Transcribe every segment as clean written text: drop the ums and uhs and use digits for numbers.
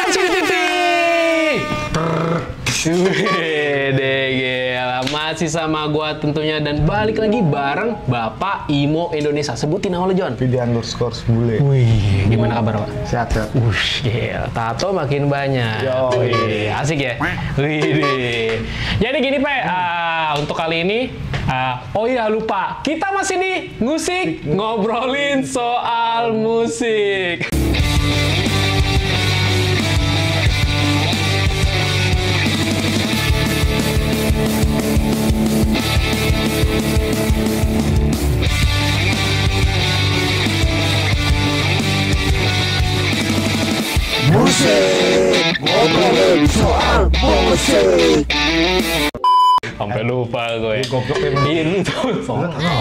Sini TV. Gila, masih sama gua tentunya dan balik lagi bareng Bapak Imo Indonesia. Sebutin nama lo, John. Vidi_bule. Wih, gimana kabar, Pak? Sehat. Wush, gila, tato makin banyak. Wih, asik ya. Wih, jadi gini, Pak. Untuk kali ini, oh iya lupa, kita masih di Ngusik, ngobrolin soal musik. Musik, ngobrolin soal musik. Sampai lupa gue. Goblok emang.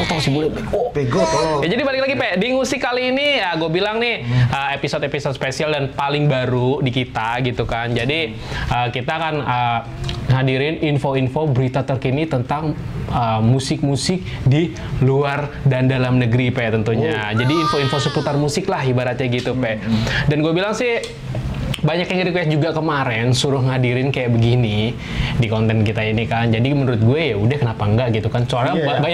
Tau si bule Bego tolong. Ya, jadi balik lagi, Pe. Di Ngusik kali ini ya gue bilang nih episode-episode spesial dan paling baru di kita gitu kan. Jadi kita akan hadirin info-info berita terkini tentang musik-musik di luar dan dalam negeri, Pe, tentunya. Jadi info-info seputar musik lah ibaratnya gitu, Pe. Dan gue bilang sih banyak yang request juga kemarin suruh ngadirin kayak begini di konten kita ini kan. Jadi menurut gue ya udah kenapa enggak gitu kan. Soalnya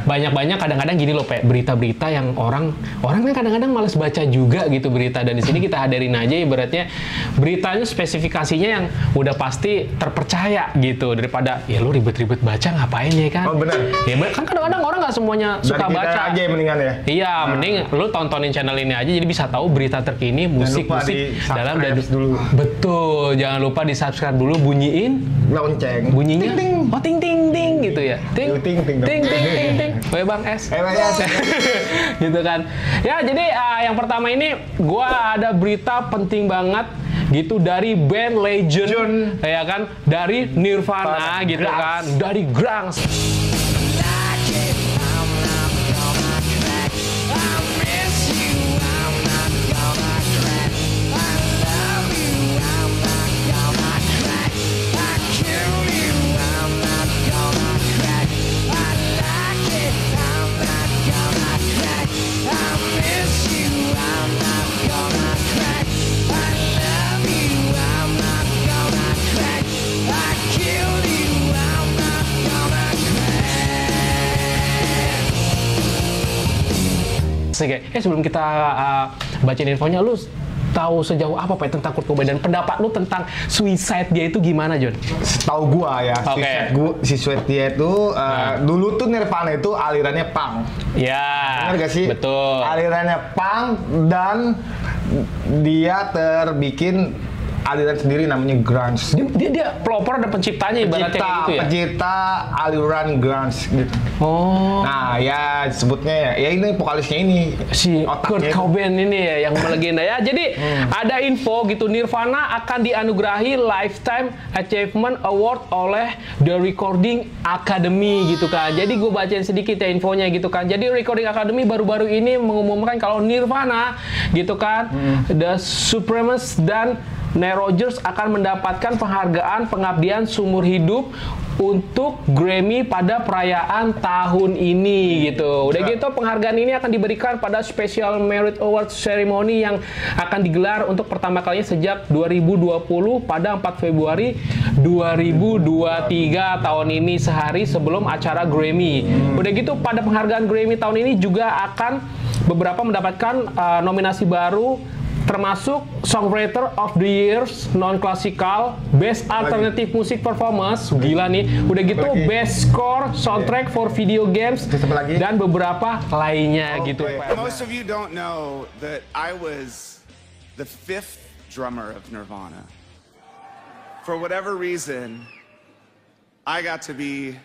banyak kadang-kadang gini loh, Pe, berita-berita yang orang kan kadang-kadang malas baca juga gitu berita, dan di sini kita hadirin aja ibaratnya beritanya spesifikasinya yang udah pasti terpercaya gitu, daripada ya lu ribet-ribet baca ngapain ya kan. Oh benar. Ya kan kadang-kadang orang nggak semuanya suka dari kita baca aja mendingan ya. Iya, mending lu tontonin channel ini aja jadi bisa tahu berita terkini musik dalam dan dulu. Betul, jangan lupa di subscribe dulu, bunyiin Lonceng. bunyinya. Ting, ting. Oh, ting ting ting gitu ya. Ting Ting, ting, dong. ting ting ting ting. Weh Bang S. Gitu kan. Ya, jadi yang pertama ini gua ada berita penting banget gitu dari band legend ya kan, dari Nirvana gitu kan, dari Grunge. Sebelum kita bacain infonya, lu tahu sejauh apa, Pak, tentang Kurt Cobain dan pendapat lu tentang suicide dia itu gimana, John? Setahu gua ya, suicide dia itu dulu tuh Nirvana itu alirannya punk. Ya. Benar gak sih? Betul. Alirannya punk dan dia terbikin aliran sendiri namanya grunge. Dia pelopor dan penciptanya ibaratnya kayak gitu ya. Pencipta aliran grunge gitu. Oh. Nah, ya sebutnya ya ini vokalisnya ini Si Kurt Cobain ini ya yang melegenda ya. Jadi ada info gitu, Nirvana akan dianugerahi Lifetime Achievement Award oleh The Recording Academy gitu kan. Jadi gue bacain sedikit ya infonya gitu kan. Jadi Recording Academy baru-baru ini mengumumkan kalau Nirvana gitu kan, The Supremes dan Nile Rodgers akan mendapatkan penghargaan pengabdian seumur hidup untuk Grammy pada perayaan tahun ini gitu. Udah gitu penghargaan ini akan diberikan pada Special Merit Award Ceremony yang akan digelar untuk pertama kalinya sejak 2020 pada 4 Februari 2023 tahun ini, sehari sebelum acara Grammy. Udah gitu pada penghargaan Grammy tahun ini juga akan beberapa mendapatkan nominasi baru, termasuk Songwriter of the Year non-classical, Best Alternative Music Performance, gila nih, udah gitu Best Score Soundtrack for Video Games, dan beberapa lainnya gitu. Most of you don't know that I was the 5th drummer of Nirvana. For whatever reason, I got to be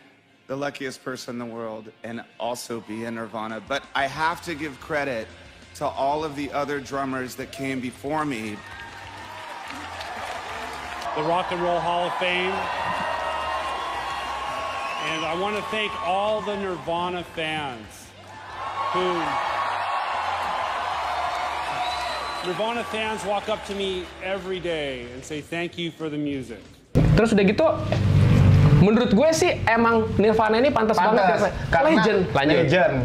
the luckiest person in the world and also be in Nirvana, but I have to give credit to all of the other drummers that came before me. The Rock and Roll Hall of Fame. And I want to thank all the Nirvana fans who... Nirvana fans walk up to me every day and say thank you for the music. Terus udah gitu, menurut gue sih emang Nirvana ini pantas banget ya, karena legend. legend.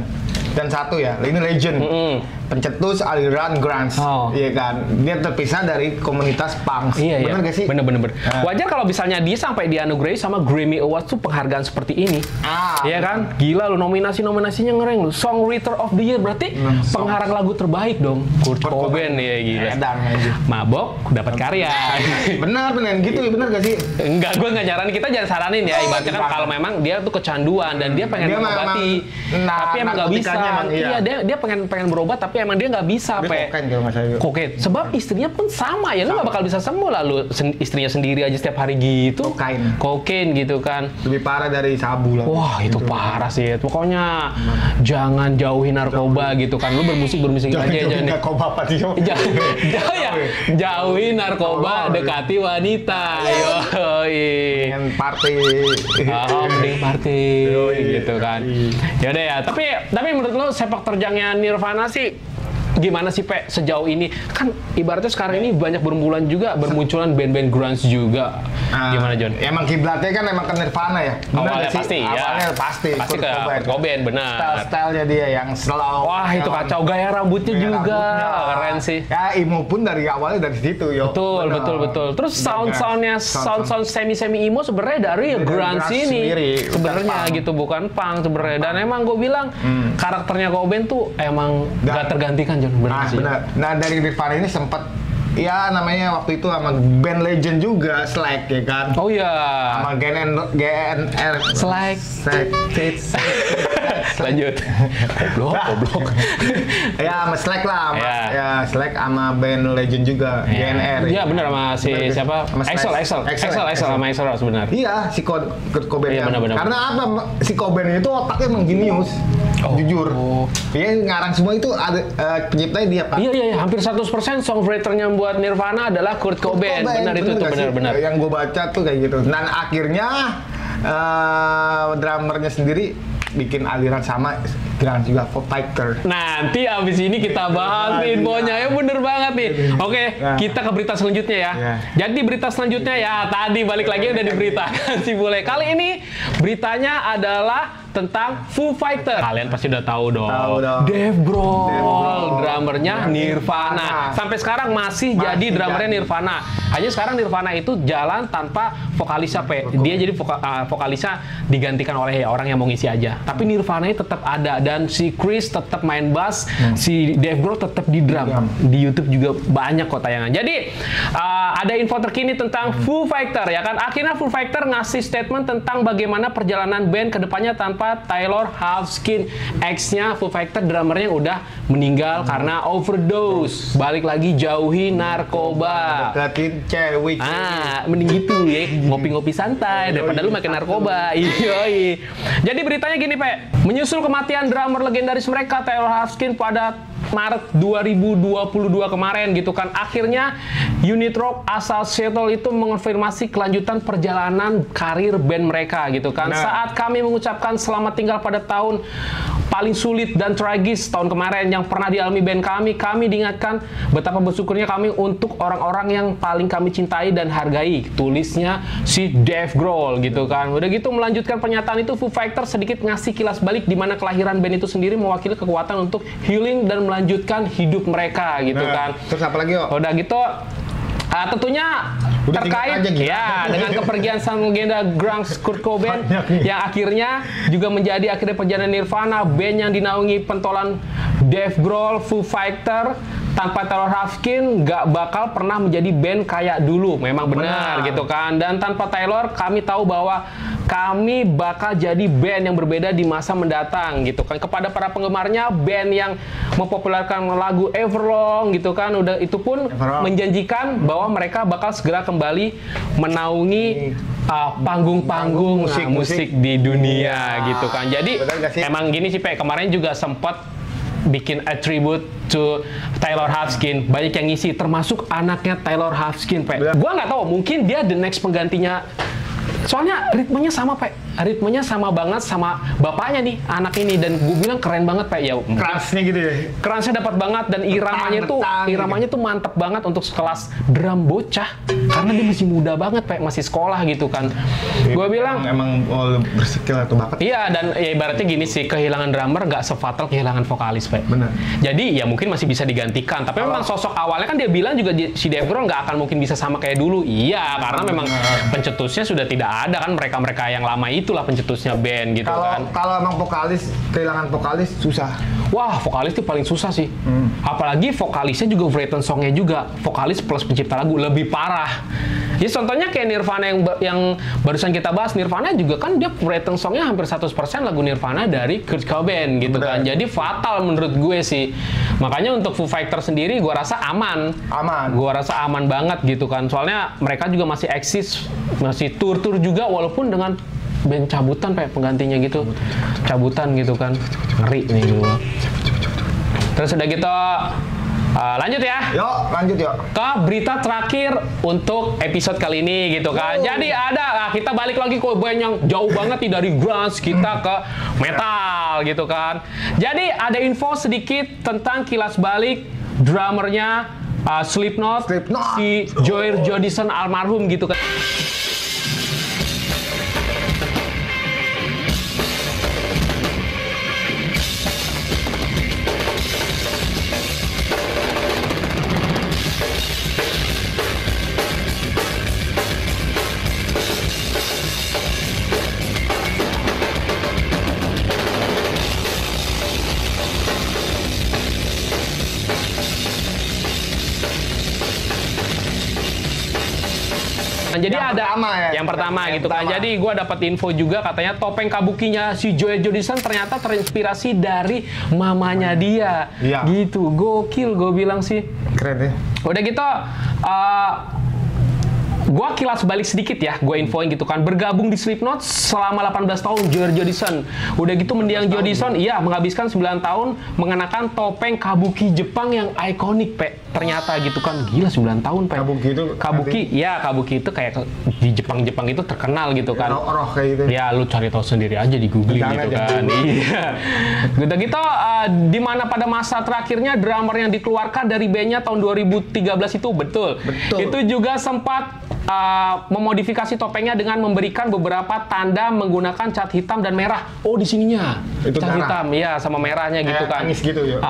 dan satu ya, ini legend. Pencetus aliran grunge, iya kan? Dia terpisah dari komunitas punk. Iya, bener gak sih? Bener. Wajar kalau misalnya dia sampai dianugerahi sama Grammy Awards tuh penghargaan seperti ini. Iya kan? Gila lu, nominasinya ngereng lu. Songwriter of the Year berarti penghargaan lagu terbaik dong. Kurt Cobain ya, gila. Mabok dapat karya. bener gitu, bener gak sih? Enggak, gue nggak nyaranin, kita jangan saranin ya. Ibaratnya kan kalau memang dia tuh kecanduan dan dia pengen mengobati, tapi emang nggak bisa. Iya, dia pengen berobat tapi emang dia nggak bisa. Kokain. Sebab istrinya pun sama ya, lu nggak bakal bisa sembuh lalu istrinya sendiri aja setiap hari gitu. Kokain gitu kan. Lebih parah dari sabu lah. Wah, itu parah sih. Pokoknya jangan jauhi narkoba gitu kan. Lu bermusik aja jangan. Narkoba apa sih? Jauhi narkoba, dekati wanita. Yoi. Dengan party. Mending party gitu kan. Yaudah ya, tapi menurut lo sepak terjangnya Nirvana sih gimana sih, Pe, sejauh ini? Kan ibaratnya sekarang ini banyak bermunculan band-band grunge juga. Gimana, John? Emang kiblatnya kan emang ke Nirvana ya? Awalnya pasti, Awalnya pasti ke Kurt Cobain, benar. Style-nya dia yang slow. Wah, itu kacau. Gaya rambutnya juga. Keren sih. Ya, emo pun dari awalnya dari situ, yo. Betul. Terus sound semi emo sebenarnya dari grunge ini. Sebenarnya gitu, bukan punk sebenarnya. Dan emang gue bilang karakternya Cobain tuh emang gak tergantikan. Benar. Nah, dari Nirvana ini sempat ya namanya waktu itu sama band legend juga, Slack ya kan? Oh iya. Sama GNR Slack. Lanjut. Goblok. Ya, sama Slack lah, ya Slack sama band legend juga, GNR. Iya, benar, sama si siapa? Excel sama Excel benar. Iya, si Kurt Cobain. Iya, benar. Karena apa? Si Cobain itu otaknya emang jenius. Jujur. Dia ngarang semua itu ada penciptanya dia, Pak. Iya, hampir 100% songwriternya buat Nirvana adalah Kurt Cobain. Benar. Yang gue baca tuh kayak gitu. Dan akhirnya drummernya sendiri bikin aliran sama grunge juga, Foo Fighter. Nanti abis ini kita bahas infonya, ya bener banget nih. Oke, kita ke berita selanjutnya ya. Jadi berita selanjutnya ya, tadi balik lagi udah diberitakan si Bule. Kali ini beritanya adalah tentang Foo Fighter. Kalian pasti udah tahu dong. Dave Grohl, drummernya Nirvana. Sampai sekarang masih jadi drummernya Nirvana. Hanya sekarang Nirvana itu jalan tanpa vokalisnya, dia jadi vokalisnya digantikan oleh orang yang mau ngisi aja. Tapi Nirvana tetap ada dan si Chris tetap main bass, si Dave Grohl tetap di drum. Di YouTube juga banyak kok tayangan. Jadi ada info terkini tentang Foo Fighter ya kan. Akhirnya Foo Fighter ngasih statement tentang bagaimana perjalanan band kedepannya tanpa Taylor Hawkins, ex-nya Foo Fighter, drummernya udah meninggal karena overdose. Balik lagi jauhi narkoba. Deketin cewek. Mending gitu ya, ngopi-ngopi santai daripada lu makin narkoba. Iya. Jadi beritanya gini, Pe. Menyusul kematian drummer legendaris mereka Taylor Hawkins pada Maret 2022 kemarin gitu kan. Akhirnya unit rock asal Seattle itu mengonfirmasi kelanjutan perjalanan karir band mereka gitu kan. Saat kami mengucapkan selamat tinggal pada tahun paling sulit dan tragis tahun kemarin yang pernah dialami band kami diingatkan betapa bersyukurnya kami untuk orang-orang yang paling kami cintai dan hargai, tulisnya si Dave Grohl gitu kan. Udah gitu melanjutkan pernyataan itu, Foo Fighter sedikit ngasih kilas balik di mana kelahiran band itu sendiri mewakili kekuatan untuk healing dan melanjutkan hidup mereka gitu kan. Terus apa lagi, yo? Udah gitu tentunya terkait dengan kepergian sang legenda grunge Kurt Cobain yang akhirnya juga menjadi akhirnya perjalanan Nirvana, band yang dinaungi pentolan Dave Grohl, Foo Fighter tanpa Taylor Hawkins nggak bakal pernah menjadi band kayak dulu. Memang benar gitu kan. Dan tanpa Taylor kami tahu bahwa kami bakal jadi band yang berbeda di masa mendatang gitu kan. Kepada para penggemarnya, band yang mempopulerkan lagu Everlong gitu kan, udah itu pun menjanjikan bahwa mereka bakal segera kembali menaungi panggung-panggung musik di dunia gitu kan. Jadi emang gini sih, Pe, kemarin juga sempat bikin attribute to Taylor Hawkins, banyak yang ngisi termasuk anaknya Taylor Hawkins, Pe. Gua nggak tahu, mungkin dia the next penggantinya. Soalnya ritmenya sama, Pe. ritmenya sama banget sama bapaknya nih, anak ini. Dan gue bilang keren banget, Pak. Ya, Kerasnya gitu ya. kerasnya dapat banget dan iramanya tuh mantep banget untuk sekelas drum bocah. Karena dia masih muda banget, Pak. Masih sekolah gitu kan. Gue bilang emang berskill atau bakat. iya, dan ya ibaratnya gini sih, kehilangan drummer nggak sefatal kehilangan vokalis, Pak. Benar. Jadi ya mungkin masih bisa digantikan. Tapi memang sosok awalnya kan dia bilang juga si Dave Grohl nggak akan mungkin bisa sama kayak dulu. Iya, karena memang pencetusnya sudah tidak ada kan, mereka-mereka yang lama itulah pencetusnya band gitu kan. Kalau emang kehilangan vokalis susah. Wah, vokalis itu paling susah sih. Apalagi vokalisnya juga written songnya juga. Vokalis plus pencipta lagu lebih parah. Ya contohnya kayak Nirvana yang barusan kita bahas. Nirvana juga kan dia written songnya hampir 100% lagu Nirvana dari Kurt Cobain gitu kan. Jadi fatal menurut gue sih. Makanya untuk Foo Fighters sendiri gue rasa aman. Gue rasa aman banget gitu kan. Soalnya mereka juga masih eksis, masih tur-tur juga walaupun dengan band cabutan kayak penggantinya gitu. Cabutan gitu kan. Ngeri nih gue. Terus udah gitu lanjut ya. Yuk, lanjut yuk. Ke berita terakhir untuk episode kali ini gitu kan. Jadi kita balik lagi ke band yang jauh banget nih dari grunge kita ke metal gitu kan. Jadi ada info sedikit tentang kilas balik drummernya Slipknot, si Joey Jordison almarhum gitu kan. Nah, jadi yang pertama gitu kan. Jadi gue dapat info juga katanya topeng kabukinya si Joey Jordison ternyata terinspirasi dari mamanya dia. Iya. Gitu, gokil gue bilang sih. Keren ya. Udah gitu, gue kilas balik sedikit ya, gue infoin gitu kan. Bergabung di Slipknot selama 18 tahun Joey Jordison. Udah gitu mendiang Jordison, iya menghabiskan 9 tahun mengenakan topeng kabuki Jepang yang ikonik, Pe. Ternyata gitu kan, gila 9 tahun, Pe. Kabuki itu kayak di Jepang itu terkenal gitu kan. Roh kayak gitu. Ya lu cari tahu sendiri aja di googling gitu kan. Iya. Gitu di mana pada masa terakhirnya drummer yang dikeluarkan dari bandnya tahun 2013 itu betul. Itu juga sempat memodifikasi topengnya dengan memberikan beberapa tanda menggunakan cat hitam dan merah. Oh, di sininya itu cat hitam, ya sama merahnya gitu kan. Manis gitu ya.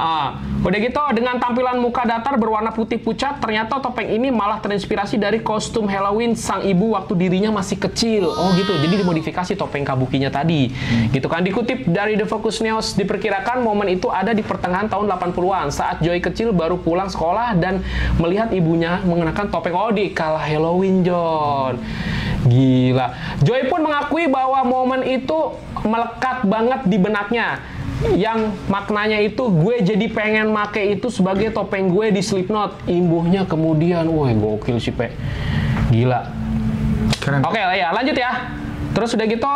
Udah gitu dengan tampilan muka datar berwarna putih pucat, ternyata topeng ini malah terinspirasi dari kostum Halloween sang ibu waktu dirinya masih kecil. Oh gitu, jadi dimodifikasi topeng kabukinya tadi. Gitu kan. Dikutip dari The Focus News, diperkirakan momen itu ada di pertengahan tahun 80-an saat Joey kecil baru pulang sekolah dan melihat ibunya mengenakan topeng. Oh, di kala Halloween, John. Gila. Joey pun mengakui bahwa momen itu melekat banget di benaknya. Yang maknanya itu gue jadi pengen make itu sebagai topeng gue di Slipknot. Imbuhnya kemudian, wah gokil sih, Pe. Gila. Keren. Oke lah ya, lanjut ya. Terus udah gitu,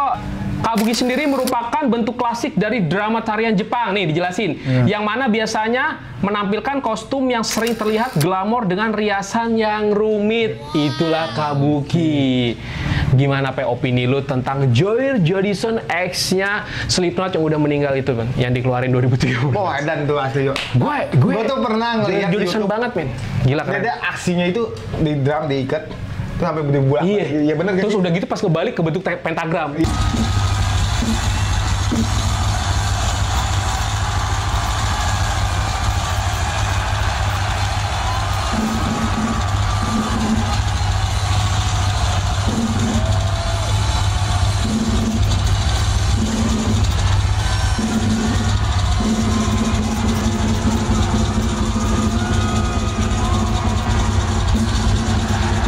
kabuki sendiri merupakan bentuk klasik dari drama tarian Jepang. Nih dijelasin. Yang mana biasanya menampilkan kostum yang sering terlihat glamor dengan riasan yang rumit. Itulah kabuki. Gimana, Pe, opini lu tentang Joey Jordison X-nya Slipknot yang udah meninggal itu, Bang? Yang dikeluarin 2003. Oh, edan tuh asli, yuk. Gue tuh pernah ngeliat Jordison banget, men. Gila kan? Ada aksinya itu di drum diikat terus sampai dibuat. Iya, bener. Terus udah gitu pas kebalik ke bentuk pentagram.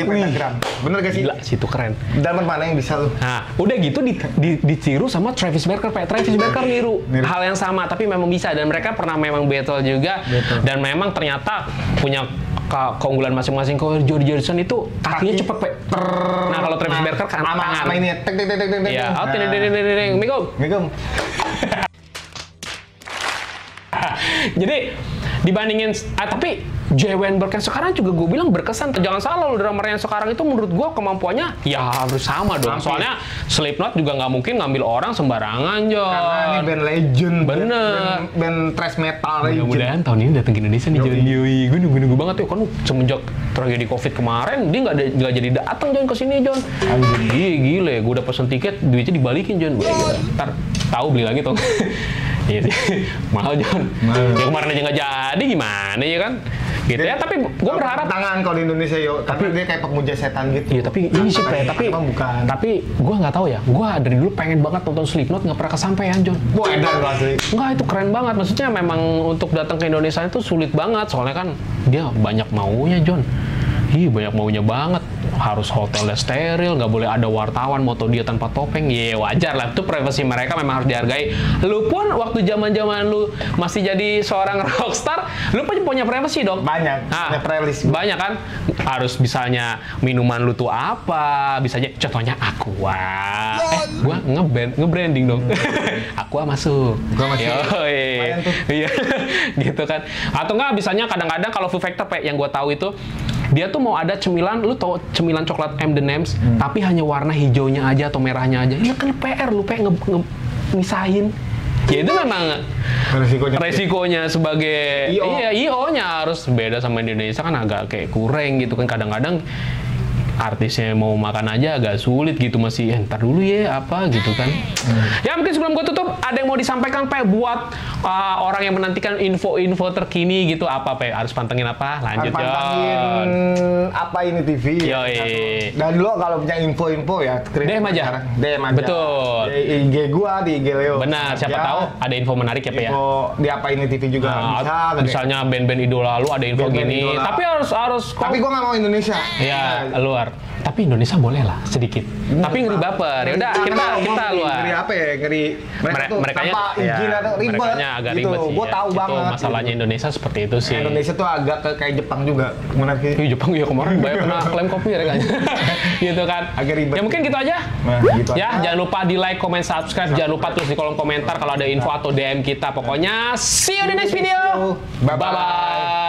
Pentagram. Bener gak sih? Gila, situ keren. Drummer mana yang bisa lu? Nah, udah gitu ditiru sama Travis Barker, Pak. Travis Barker niru hal yang sama, tapi memang bisa. Dan mereka pernah memang battle juga. Dan memang ternyata punya keunggulan masing-masing. Kalau Joey Jordison itu kakinya cepet, Pak. Nah, kalau Travis Barker kan tangan. Sama ini, tek. Ya, Assalamualaikum. Assalamualaikum. Jadi dibandingin tapi JW Berg yang sekarang juga gue bilang berkesan. Jangan salah loh, drummer yang sekarang itu menurut gue kemampuannya ya harus sama dong. Soalnya Slipknot juga nggak mungkin ngambil orang sembarangan, Jon. Karena ini band legend. Bener. Band thrash metal legend. Mudah-mudahan tahun ini datang ke Indonesia nih, Jon. Yoi, gue nunggu banget tuh. Kan semenjak tragedi COVID kemarin dia nggak jadi datang, Jon, ke sini, Jon. Gile, gue udah pesen tiket, duitnya dibalikin, Jon. Ntar tahu beli lagi tuh. Iya sih, mahal, Jon. Ya kemarin aja nggak jadi, gimana ya kan? Gitu ya, tapi gue berharap tangan kalau di Indonesia yo, karena dia kayak pemuja setan gitu. Iya, tapi ini sih tapi gue nggak tahu ya, gue dari dulu pengen banget nonton Slipknot, nggak pernah kesampaian, Jon. Wah, edan asli. Enggak, itu keren banget, maksudnya memang untuk datang ke Indonesia itu sulit banget, soalnya kan dia banyak maunya, Jon. Banyak maunya banget, harus hotelnya steril, nggak boleh ada wartawan moto dia tanpa topeng. Wajar lah, itu privasi mereka memang harus dihargai. Lu pun waktu zaman lu masih jadi seorang rockstar, lu pun punya privasi dong. Banyak, banyak kan. Harus misalnya minuman lu tuh apa, misalnya contohnya Aqua. Gua nge-branding dong. Aqua masuk. Iya, gitu kan. Atau nggak, misalnya kadang-kadang kalau Foo Factor yang gua tahu itu dia tuh mau ada cemilan, lu tau cemilan coklat M&M's, tapi hanya warna hijaunya aja atau merahnya aja. Iya kan PR, lu pengen misahin. Ya itu memang resikonya sebagai IO-nya harus beda sama Indonesia, kan agak kayak kurang gitu kan. Kadang-kadang artisnya mau makan aja agak sulit gitu, masih ntar dulu ya apa gitu kan. Ya mungkin sebelum gue tutup, ada yang mau disampaikan Pe buat orang yang menantikan info-info terkini gitu, apa Pe? Harus pantengin apa? Lanjut, Jon. Pantengin apa ini TV. Dan lo kalau punya info-info ya DM aja. DM aja. Betul. Di IG gua, di IG Leo. Benar, siapa tahu ada info menarik ya Pe ya. Info di apa ini TV juga bisa. Misalnya band-band idola lu ada info gini. Tapi harus tapi gua nggak mau Indonesia. Iya, luar. Tapi Indonesia boleh lah sedikit. Tapi ngeri baper. Ya udah kita luar. Ngeri apa ya? Ngeri mereka tuh tanpa izin atau ribet. Merekanya agak gitu. ribet sih. Gua tahu banget. Itu masalahnya Indonesia seperti itu sih. Indonesia tuh agak kayak Jepang juga. Jepang ya kemarin banyak kena klaim kopi ya kan. Gitu kan. Agak ribet. Ya mungkin gitu aja. Gitu ya, aja. jangan lupa di like, comment, subscribe. Jangan lupa tulis di kolom komentar kalau ada info atau DM kita. Pokoknya see you di next video. Bye-bye.